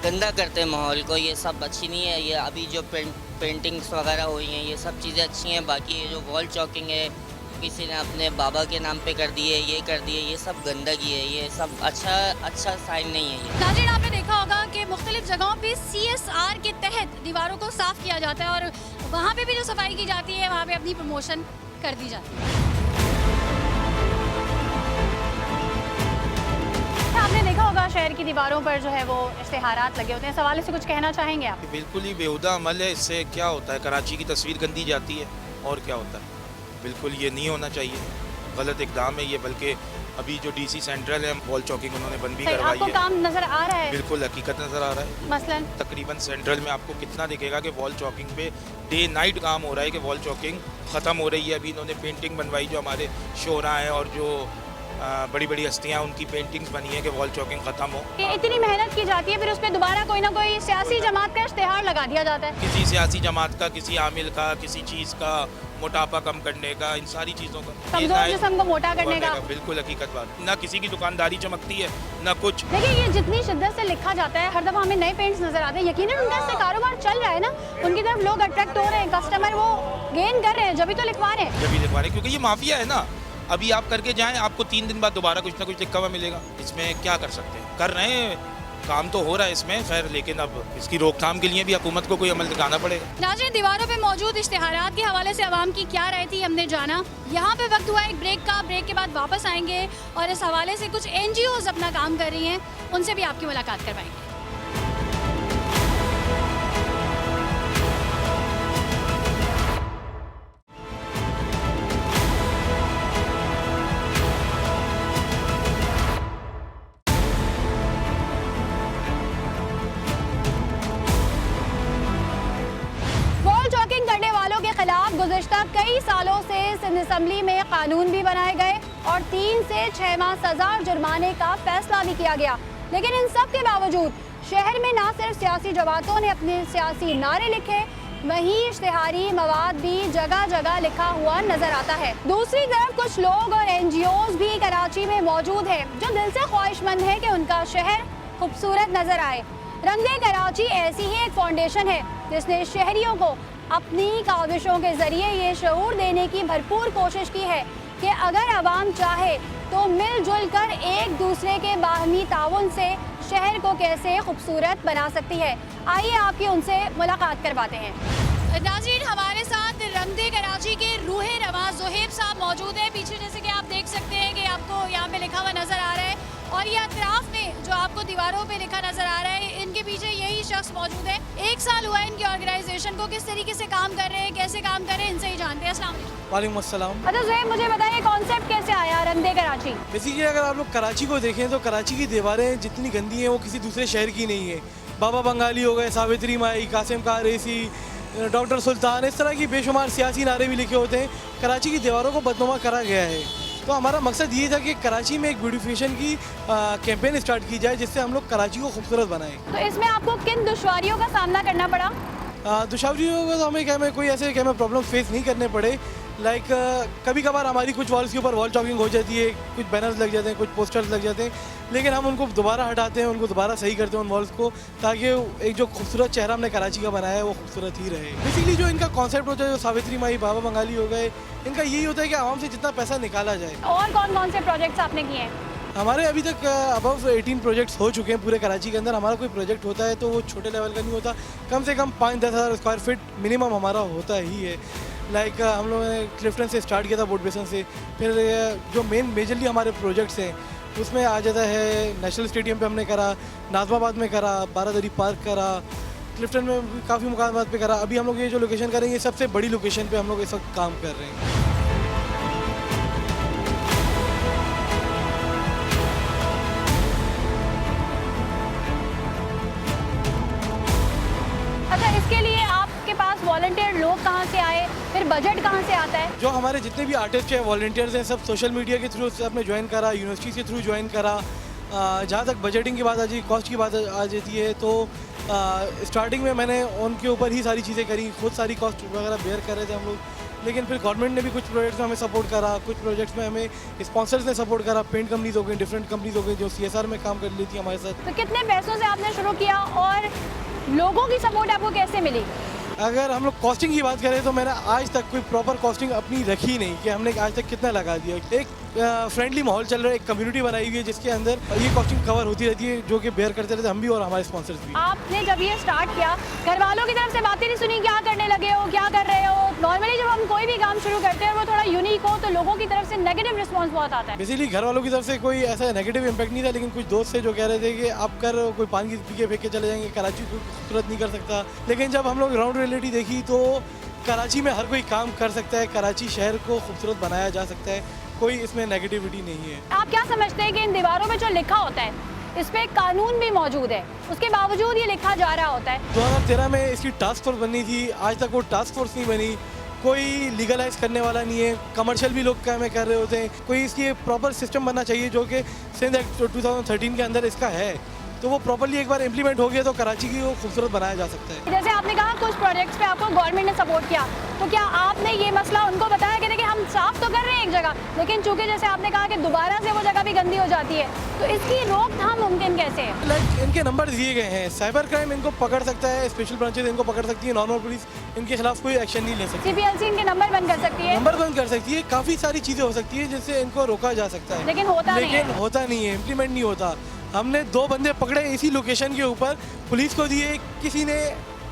Speaker 11: गंदा करते हैं माहौल को, ये सब अच्छी नहीं है। ये अभी जो पेंटिंग्स वगैरह हुई हैं ये सब चीज़ें अच्छी हैं, बाकी ये जो वॉल चॉकिंग है किसी ने अपने बाबा के नाम पे कर दिए, ये कर दिए, ये सब गंदगी है, ये सब अच्छा साइन नहीं है ये।
Speaker 1: नाज़रीन, आपने देखा होगा कि मुख्तलिफ जगहों पे CSR के तहत दीवारों को साफ़ किया जाता है और वहाँ पे भी जो सफाई की जाती है वहाँ पे अपनी प्रमोशन कर दी जाती है। आपने देखा होगा शहर की दीवारों पर जो है वो इश्तिहारात लगे होते हैं, इस हवाले से कुछ कहना चाहेंगे आप?
Speaker 12: बिल्कुल ही बेहुदा अमल है। इससे क्या होता है, कराची की तस्वीर गंदी जाती है और क्या होता है। बिल्कुल ये नहीं होना चाहिए, गलत इकदाम है ये। बल्कि अभी जो DC सेंट्रल है वॉल चॉकिंग उन्होंने बंद भी करवाई
Speaker 1: आपको
Speaker 12: है।
Speaker 1: काम नजर आ रहा है?
Speaker 12: बिल्कुल हकीकत नज़र आ रहा है।
Speaker 1: मसलन
Speaker 12: तकरीबन सेंट्रल में आपको कितना दिखेगा कि वॉल चॉकिंग पे डे नाइट काम हो रहा है कि वॉल चॉकिंग ख़त्म हो रही है। अभी इन्होंने पेंटिंग बनवाई जो हमारे शोरा हैं और जो बड़ी बड़ी हस्तियाँ उनकी पेंटिंग्स बनी है कि वॉल चॉकिंग ख़त्म हो।
Speaker 1: ये इतनी मेहनत की जाती है, फिर उस पर दोबारा कोई ना कोई सियासी जमात का इश्तिहार लगा दिया जाता है।
Speaker 12: किसी सियासी जमात का, किसी आमिल का, किसी चीज़ का, मोटापा कम करने का, इन सारी चीज़ों का,
Speaker 1: कमजोर जिस्म को मोटा करने का।
Speaker 12: बिल्कुल हकीकत बात। ना किसी की दुकानदारी चमकती है ना कुछ।
Speaker 1: देखिए, ये जितनी शिद्दत से लिखा जाता है, हर दफ़ा हमें नए पेंट्स नजर आते हैं। यकीनन उनका इससे कारोबार चल रहा है ना, उनकी तरफ लोग अट्रैक्ट हो रहे हैं, कस्टमर वो गेन कर रहे हैं, जब तो लिखवा रहे हैं।
Speaker 12: जब भी लिखवा रहे हैं, क्योंकि ये माफिया है ना। अभी आप करके जाएं, आपको 3 दिन बाद दोबारा कुछ ना कुछ लिखा हुआ मिलेगा। इसमें क्या कर सकते हैं, कर रहे हैं, काम तो हो रहा है इसमें खैर, लेकिन अब इसकी रोकथाम के लिए भी हुकूमत को कोई अमल दिखाना पड़ेगा।
Speaker 1: नाज़रीन, दीवारों पे मौजूद इश्तिहारात के हवाले से आवाम की क्या राय थी हमने जाना। यहाँ पे वक्त हुआ एक ब्रेक का। ब्रेक के बाद वापस आएंगे और इस हवाले से कुछ NGOs अपना काम कर रही हैं, उनसे भी आपकी मुलाकात करवाएंगे। गुज़िश्ता कई सालों से सिंध असम्बली में कानून भी बनाए गए और 3 से 6 माह सजा और जुर्माने का फैसला भी किया गया, लेकिन इन सब के बावजूद शहर में न सिर्फ सियासी जमातों ने अपने सियासी नारे लिखे, वहीं इश्तिहारी मवाद भी जगह जगह लिखा हुआ नजर आता है। दूसरी तरफ कुछ लोग और NGOs भी कराची में मौजूद हैं जो दिल से ख्वाहिशमंद है कि उनका शहर खूबसूरत नजर आए। रंगे कराची ऐसी ही एक फाउंडेशन है जिसने शहरियों को अपनी काविशों के जरिए ये शऊर देने की भरपूर कोशिश की है कि अगर आवाम चाहे तो मिलजुल कर एक दूसरे के बाहमी ताउन से शहर को कैसे खूबसूरत बना सकती है। आइए आपकी उनसे मुलाकात करवाते हैं। नाज़रीन, हमारे साथ रंगदे कराची के रूहे रवा ज़ोहेब साहब मौजूद है। पीछे जैसे कि आप देख सकते हैं कि आपको यहाँ पे लिखा हुआ नज़र आ रहा है और ये अतराफ में जो आपको दीवारों पे लिखा नजर आ रहा है, इनके पीछे यही शख्स मौजूद है। 1 साल हुआ है इनकी ऑर्गेनाइजेशन को, किस तरीके से काम कर रहे हैं, कैसे काम कर रहे हैं, इनसे ही जानते हैं। अस्सलाम वालेकुम।
Speaker 13: वालेकुम अस्सलाम।
Speaker 1: अच्छा ज़ोहेब, मुझे बताइए कॉन्सेप्ट कैसे आया रंगदे कराची?
Speaker 13: बेसिकली अगर आप लोग कराची को देखें तो कराची की दीवारें जितनी गंदी हैं वो किसी दूसरे शहर की नहीं है। बाबा बंगाली हो गए, सावित्री माई, कासिम कार रेसी, डॉक्टर सुल्तान, इस तरह की बेशुमार सियासी नारे भी लिखे होते हैं। कराची की दीवारों को बदनुमा करा गया है। तो हमारा मकसद ये था कि कराची में एक ब्यूटिफिकेशन की कैंपेन स्टार्ट की जाए जिससे हम लोग कराची को खूबसूरत बनाएं।
Speaker 1: तो इसमें आपको किन दुश्वारियों का सामना करना पड़ा?
Speaker 13: दुश्वारियों को तो हमें क्या में कोई ऐसे क्या में प्रॉब्लम फेस नहीं करने पड़े। लाइक कभी कभार हमारी कुछ वॉल्स के ऊपर वॉल चॉकिंग हो जाती है, कुछ बैनर्स लग जाते हैं, कुछ पोस्टर्स लग जाते हैं, लेकिन हम उनको दोबारा हटाते हैं, उनको दोबारा सही करते हैं उन वॉल्स को, ताकि एक जो खूबसूरत चेहरा हमने कराची का बनाया है वो खूबसूरत ही रहे। बेसिकली जो इनका कॉन्सेप्ट होता है, जो सावित्री माई, बाबा बंगाली हो गए, इनका यही होता है कि आवाम से जितना पैसा निकाला जाए।
Speaker 1: और कौन कौन से प्रोजेक्ट्स आपने किए हैं?
Speaker 13: हमारे अभी तक अबव 18 प्रोजेक्ट्स हो चुके हैं पूरे कराची के अंदर। हमारा कोई प्रोजेक्ट होता है तो वो छोटे लेवल का नहीं होता, कम से कम 5-10 हज़ार स्क्वायर फीट मिनिमम हमारा होता ही है। लाइक हम लोगों ने क्लिफ्टन से स्टार्ट किया था, बोट बेसन से, फिर जो मेजरली हमारे प्रोजेक्ट्स हैं उसमें आ जाता है नेशनल स्टेडियम पे हमने करा, नाजमाबाद में करा, बारादरी पार्क करा, क्लिफ्टन में काफ़ी मुकामात पे करा। अभी हम लोग ये जो लोकेशन करेंगे सबसे बड़ी लोकेशन पे हम लोग इस वक्त काम कर रहे हैं।
Speaker 1: अच्छा, इसके लिए आपके पास वॉलंटियर लोग कहाँ से आए, फिर बजट कहाँ से आता है?
Speaker 13: जो हमारे जितने भी आर्टिस्ट हैं, वॉलंटियर्स हैं, सब सोशल मीडिया के थ्रू से आपने ज्वाइन करा, यूनिवर्सिटी के थ्रू ज्वाइन करा। जहाँ तक बजटिंग की बात आ जाती, कॉस्ट की बात आ जाती है तो स्टार्टिंग में मैंने उनके ऊपर ही सारी चीज़ें करी, खुद सारी कॉस्ट वगैरह बेयर कर रहे थे हम लोग, लेकिन फिर गवर्नमेंट ने भी कुछ प्रोजेक्ट्स में हमें सपोर्ट करा, कुछ प्रोजेक्ट्स में हमें स्पॉन्सर्स ने सपोर्ट करा, पेंट कंपनीज हो गई, डिफरेंट कंपनीज हो गई जो CSR में काम कर लेती है हमारे साथ।
Speaker 1: तो कितने पैसों से आपने शुरू किया और लोगों की सपोर्ट आपको कैसे मिली?
Speaker 13: अगर हम लोग कॉस्टिंग की बात करें तो मैंने आज तक कोई प्रॉपर कॉस्टिंग अपनी रखी नहीं कि हमने आज तक कितना लगा दिया। एक फ्रेंडली माहौल चल रहा है, एक कम्युनिटी बनाई हुई है जिसके अंदर ये कॉस्टिंग कवर होती रहती है, जो कि बेयर करते रहते हम भी और हमारे स्पॉन्सर्स भी।
Speaker 1: आपने जब ये स्टार्ट किया, घर वालों की तरफ से बातें नहीं सुनी, क्या करने लगे हो, क्या कर रहे हो? नॉर्मली जब हम कोई भी काम शुरू करते हैं वो थोड़ा यूनिक हो तो लोगों की तरफ से नेगेटिव रिस्पॉन्स बहुत आता है।
Speaker 13: बेसिकली घर वालों की तरफ से कोई ऐसा नेगेटिव इम्पैक्ट नहीं था, लेकिन कुछ दोस्त से जो कह रहे थे कि आप कर कोई पानी पी के फेंक के चले जाएंगे, कराची को खूबसूरत नहीं कर सकता। लेकिन जब हम लोग ग्राउंड रियलिटी देखी तो कराची में हर कोई काम कर सकता है, कराची शहर को खूबसूरत बनाया जा सकता है, कोई इसमें नेगेटिविटी नहीं है।
Speaker 1: आप क्या समझते हैं कि इन दीवारों में जो लिखा होता है इस पे कानून भी मौजूद है, उसके बावजूद ये लिखा जा रहा होता है?
Speaker 13: 2013 में इसकी टास्क फोर्स बननी थी, आज तक वो टास्क फोर्स नहीं बनी। कोई लीगलाइज करने वाला नहीं है, कमर्शियल भी लोग काम कर रहे होते हैं। कोई इसकी प्रॉपर सिस्टम बनना चाहिए जो कि सिंध एक्ट 2013 के अंदर इसका है, तो वो प्रॉपर्ली एक बार इम्प्लीमेंट हो गया तो कराची की वो खूबसूरत बनाया जा सकता है।
Speaker 1: जैसे आपने कहा कुछ प्रोजेक्ट्स पे आपको गवर्नमेंट ने सपोर्ट किया, तो क्या आपने ये मसला उनको बताया कि देखिए हम साफ तो कर रहे हैं एक जगह, लेकिन चूंकि जैसे आपने कहा कि दोबारा से वो जगह भी गंदी हो जाती है, तो इसकी रोकथाम मुमकिन कैसे है?
Speaker 13: लाइक इनके नंबर दिए गए हैं, साइबर क्राइम इनको पकड़ सकता है, स्पेशल ब्रांचेज इनको पकड़ सकती है, नॉर्मल पुलिस इनके खिलाफ कोई एक्शन नहीं ले सकती।
Speaker 1: CPLC इनके नंबर बंद कर सकती है,
Speaker 13: नंबर बंद कर सकती है, काफ़ी सारी चीज़ें हो सकती है जिससे इनको रोका जा सकता है,
Speaker 1: लेकिन होता
Speaker 13: नहीं है, इम्प्लीमेंट नहीं होता। हमने 2 बंदे पकड़े इसी लोकेशन के ऊपर, पुलिस को दिए, किसी ने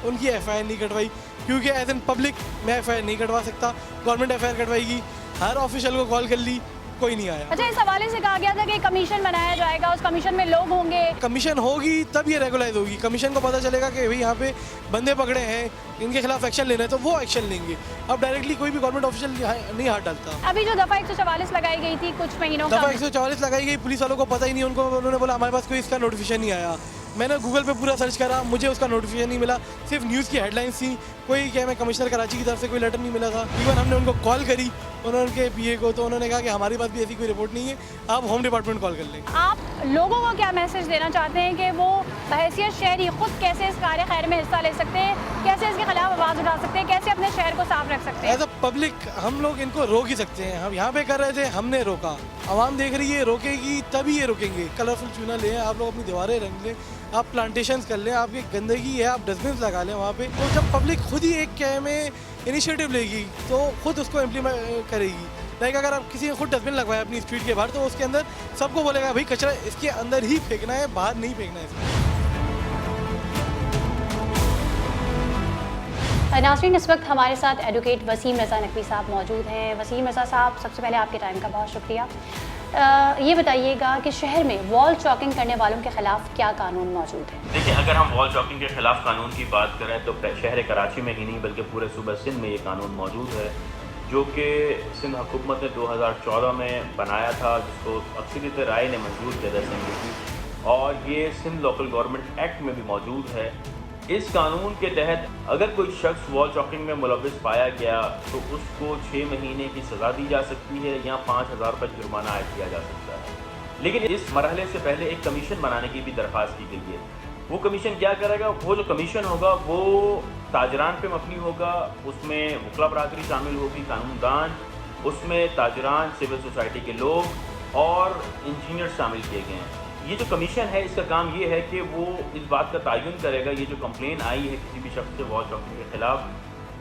Speaker 13: उनकी FIR नहीं कटवाई, क्योंकि एज एन पब्लिक मैं FIR नहीं कटवा सकता, गवर्नमेंट FIR कटवाएगी। हर ऑफिशियल को कॉल कर ली, कोई नहीं आया।
Speaker 1: अच्छा, इस हवाले से कहा गया था कि कमीशन बनाया जाएगा, उस कमीशन में लोग होंगे।
Speaker 13: कमीशन होगी तब ये रेगुलाइज होगी, कमीशन को पता चलेगा कि भाई यहाँ पे बंदे पकड़े हैं, इनके खिलाफ एक्शन लेना है, तो वो एक्शन लेंगे। अब डायरेक्टली कोई भी गवर्नमेंट ऑफिशियल नहीं हाथ डालता।
Speaker 1: अभी जो दफ़ा 144 लगाई गई थी कुछ महीनों,
Speaker 13: दफ़ा 144 लगाई गई, पुलिस वालों को पता ही नहीं, उन्होंने बोला हमारे पास कोई इसका नोटिफिकेशन नहीं आया। मैंने गूगल पे पूरा सर्च करा, मुझे उसका नोटिफिकेशन नहीं मिला, सिर्फ न्यूज़ की हेडलाइंस थी, कोई क्या मैं कमिश्नर कराची की तरफ से कोई लेटर नहीं मिला था। इवन हमने उनको कॉल करी, उनके PA को, तो उन्होंने कहा कि हमारे पास भी ऐसी कोई रिपोर्ट नहीं है, आप होम डिपार्टमेंट कॉल कर लें।
Speaker 1: आप लोगों को क्या मैसेज देना चाहते हैं कि वो बहैसियत शहरी खुद कैसे इस कार्य खैर में हिस्सा ले सकते हैं, कैसे इसके खिलाफ आवाज़ उठा सकते हैं, कैसे अपने शहर को साफ रख सकते हैं?
Speaker 13: एज अ पब्लिक हम लोग इनको रोक ही सकते हैं। हम यहाँ पे कर रहे थे, हमने रोका, आवाम देख रही है, रोकेगी तभी ये रोकेंगे। कलरफुल चूना लें, आप लोग अपनी दीवारें रंग लें, आप प्लांटेशंस कर लें, आपकी गंदगी है आप डस्टबिन लगा लें वहाँ पे। तो जब पब्लिक खुद ही एक क्या में इनिशिएटिव लेगी तो खुद उसको इम्प्लीमेंट करेगी। लाइक अगर आप किसी ने खुद डस्टबिन लगवाया अपनी स्ट्रीट के बाहर, तो उसके अंदर सबको बोलेगा भाई कचरा इसके अंदर ही फेंकना है, बाहर नहीं फेंकना है इसको।
Speaker 1: नाज़रीन, इस वक्त हमारे साथ एडवोकेट वसीम रज़ा नकवी साहब मौजूद हैं। वसीम रज़ा साहब, सबसे पहले आपके टाइम का बहुत शुक्रिया। ये बताइएगा कि शहर में वॉल चॉकिंग करने वालों के खिलाफ क्या कानून मौजूद है?
Speaker 5: देखिए, अगर हम वॉल चॉकिंग के खिलाफ कानून की बात करें तो शहर कराची में ही नहीं बल्कि पूरे सूबा सिंध में ये कानून मौजूद है, जो कि सिंध हुकूमत ने 2014 में बनाया था, जिसको अक्सरियत राय ने मंजूर किया था असेंबली की, और ये सिंध लोकल गवर्नमेंट एक्ट में भी मौजूद है। इस कानून के तहत अगर कोई शख्स वॉल चॉकिंग में मुलविस पाया गया तो उसको 6 महीने की सज़ा दी जा सकती है या 5,000 रुपये जुर्माना आयद किया जा सकता है। लेकिन इस मरहले से पहले एक कमीशन बनाने की भी दरख्वास्त की गई है। वो कमीशन क्या करेगा? वो जो कमीशन होगा वो ताजरान पे मबनी होगा, उसमें वकला बरादरी शामिल होगी, कानूनदान, उसमें ताजरान, सिविल सोसाइटी के लोग और इंजीनियर शामिल किए गए हैं। ये जो कमीशन है इसका काम ये है कि वो इस बात का तयन करेगा ये जो कंप्लेन आई है किसी भी शख्स से वॉल चॉकिंग के खिलाफ,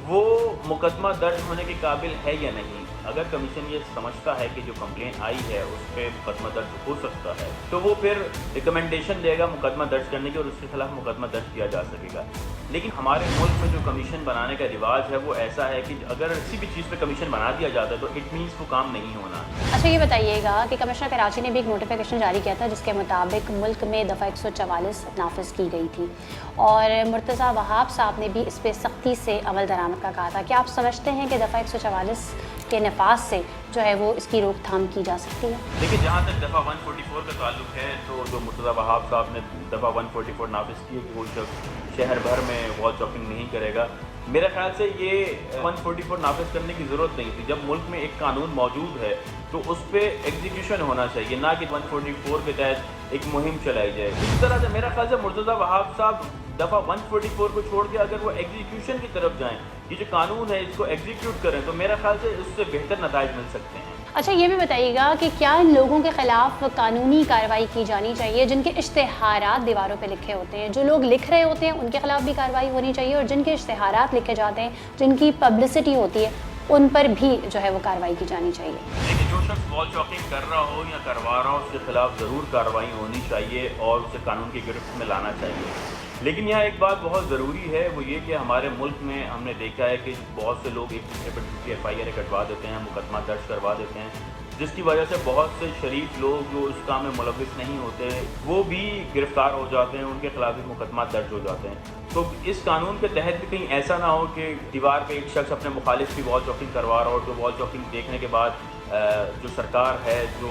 Speaker 5: वो मुकदमा दर्ज होने के काबिल है या नहीं। अगर कमीशन ये समझता है कि जो कंप्लेन आई है उस पर मुकदमा दर्ज हो सकता है तो वो फिर रिकमेंडेशन देगा मुकदमा दर्ज करने की और उसके खिलाफ मुकदमा दर्ज किया जा सकेगा। लेकिन हमारे मुल्क में जो कमीशन बनाने का रिवाज है वो ऐसा है कि अगर किसी भी चीज़ पे कमीशन बना दिया जाता है तो इट मीन्स वो काम नहीं होना।
Speaker 1: अच्छा, ये बताइएगा कि कमिश्नर कराची ने भी एक नोटिफिकेशन जारी किया था जिसके मुताबिक मुल्क में दफ़ा 144 नाफिज की गई थी और मुर्तज़ा वहाब साहब ने भी इस पर सख्ती से अमल दरामद का कहा था। क्या आप समझते हैं कि दफ़ा 144 के नफाज से जो है वो इसकी रोकथाम की जा सकती है?
Speaker 5: देखिए, जहाँ तक दफ़ा 144 का ताल्लुक है तो जो मुर्तज़ा वहाब साहब ने दफ़ा 144 नाफिज की है कि वो शख्स शहर भर में वॉल चॉकिंग नहीं करेगा, मेरे ख्याल से ये 144 नाफिज करने की ज़रूरत नहीं थी। जब मुल्क में एक कानून मौजूद है तो उस पर एग्जीक्यूशन होना चाहिए, ना कि 144 के तहत एक मुहिम चलाई जाए। इस तरह से मेरा ख्याल से मुर्तज़ा वहाब साहब दफ़ा 144 को छोड़ के अगर वो एग्जीक्यूशन की तरफ जाएँ, ये जो कानून है इसको एग्जीक्यूट करें, तो मेरा ख्याल से उससे बेहतर नताइज मिल सकते हैं।
Speaker 1: अच्छा, ये भी बताइएगा कि क्या इन लोगों के खिलाफ कानूनी कार्रवाई की जानी चाहिए जिनके इश्तेहारात दीवारों पे लिखे होते हैं? जो लोग लिख रहे होते हैं उनके खिलाफ भी कार्रवाई होनी चाहिए और जिनके इश्तेहारात लिखे जाते हैं, जिनकी पब्लिसिटी होती है, उन पर भी जो है वो कार्रवाई की जानी चाहिए।
Speaker 5: देखिए, जो शख्स वॉल चॉकिंग कर रहा हो या करवा रहा हो उसके खिलाफ ज़रूर कार्रवाई होनी चाहिए और उसे कानून की गिरफ्त में लाना चाहिए। लेकिन यहाँ एक बात बहुत ज़रूरी है, वो ये कि हमारे मुल्क में हमने देखा है कि बहुत से लोग एक दूसरे पर झूठी FIR कटवा देते हैं, मुकदमा दर्ज करवा देते हैं, जिसकी वजह से बहुत से शरीफ लोग जो इस काम में मुलविस नहीं होते वो भी गिरफ्तार हो जाते हैं, उनके खिलाफ भी मुकदमा दर्ज हो जाते हैं। तो इस कानून के तहत भी कहीं ऐसा ना हो कि दीवार पे एक शख्स अपने मुखालिफ की वॉल चॉकिंग करवा रहा हो तो वॉल चॉकिंग देखने के बाद जो सरकार है, जो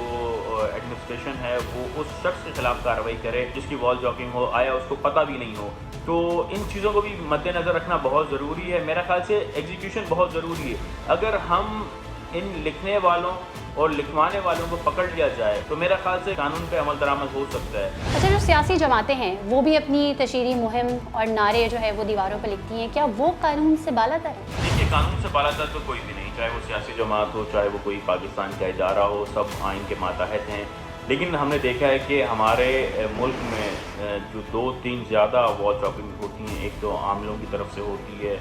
Speaker 5: एडमिनिस्ट्रेशन है, वो उस शख्स के खिलाफ कार्रवाई करे जिसकी वॉल चॉकिंग हो, आया उसको पता भी नहीं हो। तो इन चीज़ों को भी मद्देनज़र रखना बहुत ज़रूरी है। मेरा ख्याल से एग्जीक्यूशन बहुत ज़रूरी है। अगर हम इन लिखने वालों और लिखवाने वालों को पकड़ लिया जाए तो मेरा ख्याल से कानून पे अमल दरामद हो सकता है।
Speaker 1: अच्छा, जो सियासी जमातें हैं वो भी अपनी तशरीरी मुहिम और नारे जो है वो दीवारों पर लिखती हैं, क्या वो कानून से बालातर है?
Speaker 5: देखिए, कानून से बालातर तो कोई भी नहीं, चाहे वो सियासी जमात हो, चाहे वो कोई पाकिस्तान का इदारा हो, सब आइन के मातहत हैं। लेकिन हमने देखा है कि हमारे मुल्क में जो 2-3 ज़्यादा वॉल चॉकिंग होती हैं, एक तो आमलों की तरफ से होती है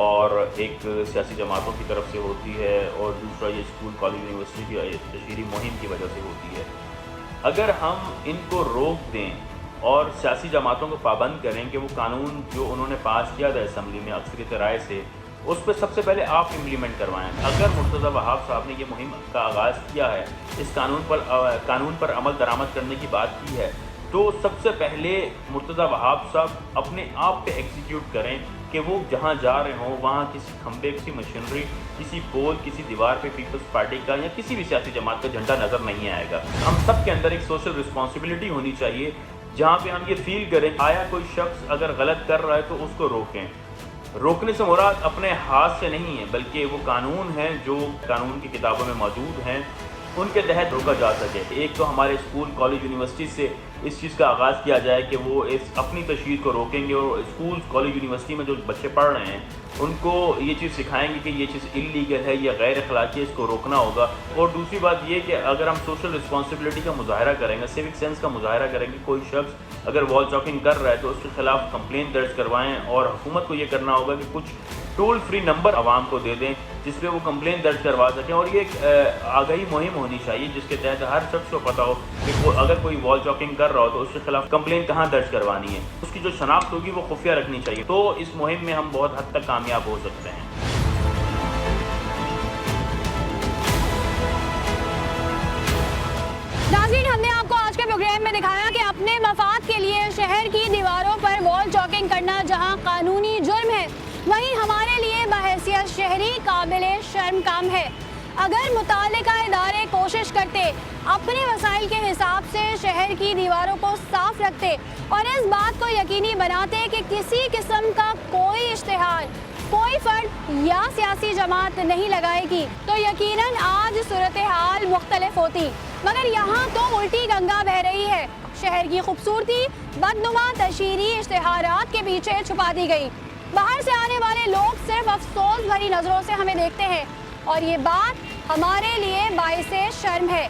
Speaker 5: और एक सियासी जमातों की तरफ से होती है, और दूसरा ये स्कूल, कॉलेज, यूनिवर्सिटी की तशहीरी मुहिम की वजह से होती है। अगर हम इनको रोक दें और सियासी जमातों को पाबंद करें कि वो कानून जो उन्होंने पास किया था असम्बली में अक्सरियत राय से, उस पर सबसे पहले आप इम्प्लीमेंट करवाएं। अगर मुर्तज़ा वहाब साहब ने ये मुहिम का आगाज़ किया है, इस कानून पर अमल दरामद करने की बात की है, तो सबसे पहले मुर्तज़ा वहाब साहब अपने आप पे एग्जीक्यूट करें कि वो जहाँ जा रहे हों वहाँ किसी खंबे, किसी मशीनरी, किसी पोल, किसी दीवार पे पीपल्स पार्टी का या किसी भी सियासी जमात का झंडा नज़र नहीं आएगा। हम सब के अंदर एक सोशल रिस्पॉन्सिबिलिटी होनी चाहिए जहाँ पे हम ये फील करें आया कोई शख्स अगर गलत कर रहा है तो उसको रोकें। रोकने से मुराद अपने हाथ से नहीं है, बल्कि वो कानून हैं जो कानून की किताबों में मौजूद हैं, उनके तहत रोका जा सके। एक तो हमारे स्कूल, कॉलेज, यूनिवर्सिटी से इस चीज़ का आगाज़ किया जाए कि वो इस अपनी तशहीर को रोकेंगे और स्कूल, कॉलेज, यूनिवर्सिटी में जो बच्चे पढ़ रहे हैं उनको ये चीज़ सिखाएंगे कि ये चीज़ इल्लीगल है या गैर अखलाकी है, इसको रोकना होगा। और दूसरी बात ये कि अगर हम सोशल रिस्पॉन्सिबिलिटी का मुजाहरा करेंगे, सिविक सेंस का मुजाहरा करेंगे, कोई शख्स अगर वॉल चॉकिंग कर रहा है तो उसके खिलाफ कंप्लेंट दर्ज करवाएं, और हुकूमत को ये करना होगा कि कुछ टोल फ्री नंबर आवाम को दे दें जिस पे वो कंप्लेंट दर्ज करवा सकें। और ये एक आगाही मुहिम होनी चाहिए जिसके तहत हर शख्स को पता हो कि अगर कोई वॉल चॉकिंग कर रहा हो तो उसके खिलाफ कंप्लेंट कहाँ दर्ज करवानी है, उसकी जो शनाख्त होगी वो खुफिया रखनी चाहिए। तो इस मुहिम में हम बहुत हद तक कामयाब हो सकते हैं।
Speaker 1: नाज़रीन, हमने आपको आज के प्रोग्राम में दिखाया कि अपने मफाद के लिए शहर की दीवारों पर वॉल चॉकिंग करना जहां कानूनी जुर्म है, वहीं हमारे लिए बहैसियत शहरी काबिल शर्म काम है। अगर मुताल्लिका इदारे कोशिश करते, अपने वसाइल के हिसाब से शहर की दीवारों को साफ रखते और इस बात को यकीनी बनाते कि किसी किस्म का कोई इश्तिहार कोई फर्द या सियासी जमात नहीं लगाएगी, तो यकीनन आज सूरत हाल मुख्तलिफ होती। मगर यहाँ तो उल्टी गंगा बह रही है। शहर की खूबसूरती बदनुमा तशहीरी इश्तिहारात के पीछे छुपा दी गई। बाहर से आने वाले लोग सिर्फ अफसोस भरी नज़रों से हमें देखते हैं और ये बात हमारे लिए बाइसे शर्म है।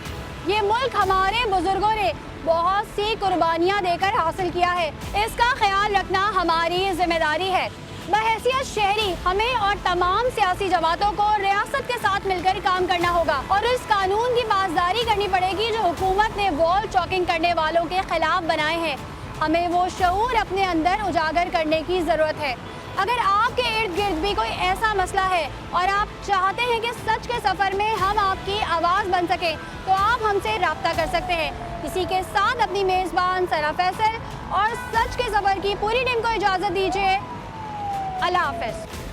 Speaker 1: ये मुल्क हमारे बुजुर्गों ने बहुत सी कुर्बानियाँ देकर हासिल किया है, इसका ख्याल रखना हमारी जिम्मेदारी है। बहैसियत शहरी हमें और तमाम सियासी जमातों को रियासत के साथ मिलकर काम करना होगा और इस कानून की पासदारी करनी पड़ेगी जो हुकूमत ने वॉल चॉकिंग करने वालों के खिलाफ बनाए हैं। हमें वो शऊर अपने अंदर उजागर करने की ज़रूरत है। अगर आपके इर्द गिर्द भी कोई ऐसा मसला है और आप चाहते हैं कि सच के सफ़र में हम आपकी आवाज़ बन सकें, तो आप हमसे रब्ता कर सकते हैं। इसी के साथ अपनी मेज़बान सरा फैसल और सच के सफ़र की पूरी टीम को इजाज़त दीजिए। अल्लाह हाफ़िज़।